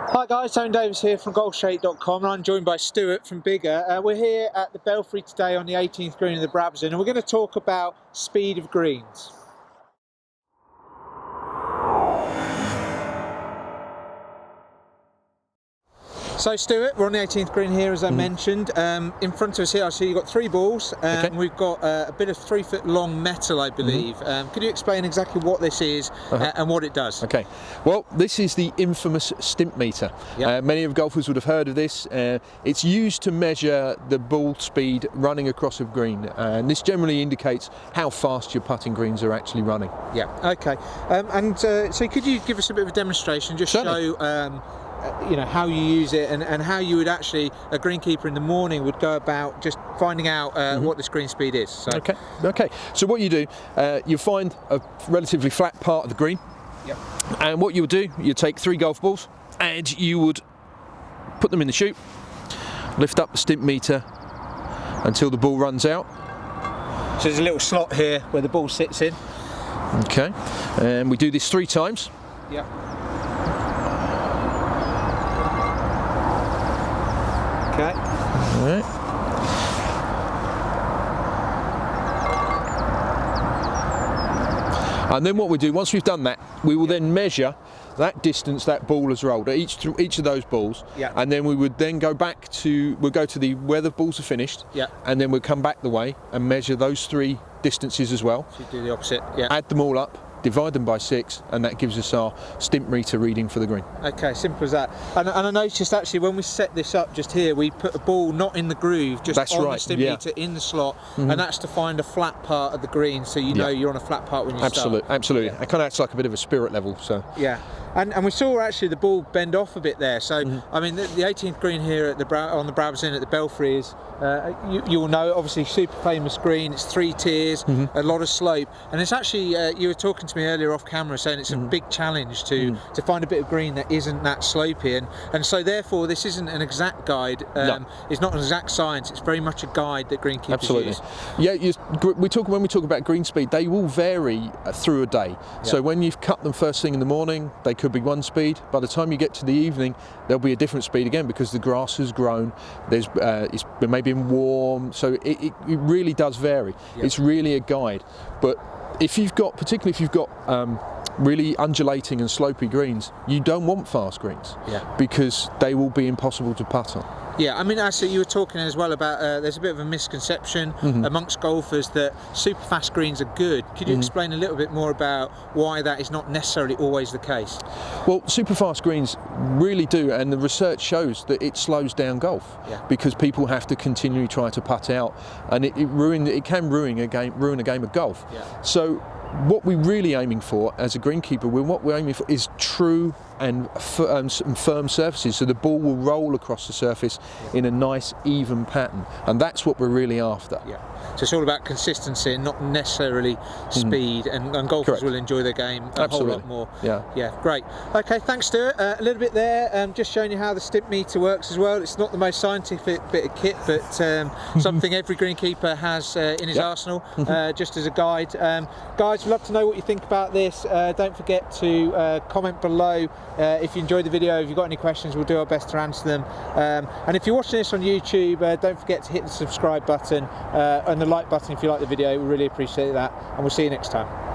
Hi guys, Owen Davies here from Golfshake.com and I'm joined by Stuart from BIGGA. We're here at the Belfry today on the 18th green of the Brabazon and we're going to talk about speed of greens. So Stuart, we're on the 18th green here as I mentioned. In front of us here I see you've got three balls and we've got a bit of 3 foot long metal I believe. Could you explain exactly what this is and what it does? Okay, well this is the infamous Stimpmeter. Many of golfers would have heard of this. It's used to measure the ball speed running across a green and this generally indicates how fast your putting greens are actually running. Yeah, okay. So could you give us a bit of a demonstration, just show you know how you use it and how you would actually, a greenkeeper in the morning would go about just finding out what this green speed is. So. Okay. So what you do, you find a relatively flat part of the green, and what you would do, you take 3 golf balls and you would put them in the chute, lift up the Stimpmeter until the ball runs out. So there's a little slot here where the ball sits in. Okay, and we do this 3 times. Okay. All right. And then what we do, once we've done that, we will then measure that distance that ball has rolled at each of those balls, and then we would then go back to, we'll go to where the balls are finished, and then we'll come back the way and measure those 3 distances as well. So you do the opposite, add them all up, divide them by 6, and that gives us our Stimpmeter reading for the green. Okay, simple as that. And I noticed actually when we set this up just here, we put a ball not in the groove, just on the Stimpmeter in the slot, and that's to find a flat part of the green, so you know you're on a flat part when you start. Absolutely. It kind of acts like a bit of a spirit level. So. Yeah. And we saw actually the ball bend off a bit there. So I mean, the 18th green here at on the Brabazon at the Belfry is, you will know, obviously super famous green. It's 3 tiers, a lot of slope, and it's actually you were talking to me earlier off camera saying it's a big challenge to find a bit of green that isn't that slopey, and so therefore this isn't an exact guide. It's not an exact science. It's very much a guide that greenkeepers use. Yeah, when we talk about green speed, they will vary through a day. So when you've cut them first thing in the morning, they could be one speed. By the time you get to the evening, there'll be a different speed again because the grass has grown. There's it's maybe been warm, so it really does vary. It's really a guide. But if you've got, particularly if you've got really undulating and slopey greens, you don't want fast greens because they will be impossible to putt on. Yeah, I mean, actually, you were talking as well about there's a bit of a misconception amongst golfers that super fast greens are good. Could you explain a little bit more about why that is not necessarily always the case? Well, super fast greens really do, and the research shows that it slows down golf because people have to continually try to putt out, and it can ruin a game of golf. So what we're really aiming for as a greenkeeper, what we're aiming for is true and firm surfaces, so the ball will roll across the surface in a nice even pattern, and that's what we're really after. So it's all about consistency and not necessarily speed, and golfers will enjoy their game a whole lot more. Great. Okay, thanks Stuart. A little bit there, just showing you how the Stimpmeter works as well. It's not the most scientific bit of kit, but something every greenkeeper has in his arsenal, just as a guide. Guys, we'd love to know what you think about this. Don't forget to comment below if you enjoyed the video. If you've got any questions, we'll do our best to answer them. And if you're watching this on YouTube, don't forget to hit the subscribe button and the like button if you like the video. We really appreciate that, and we'll see you next time.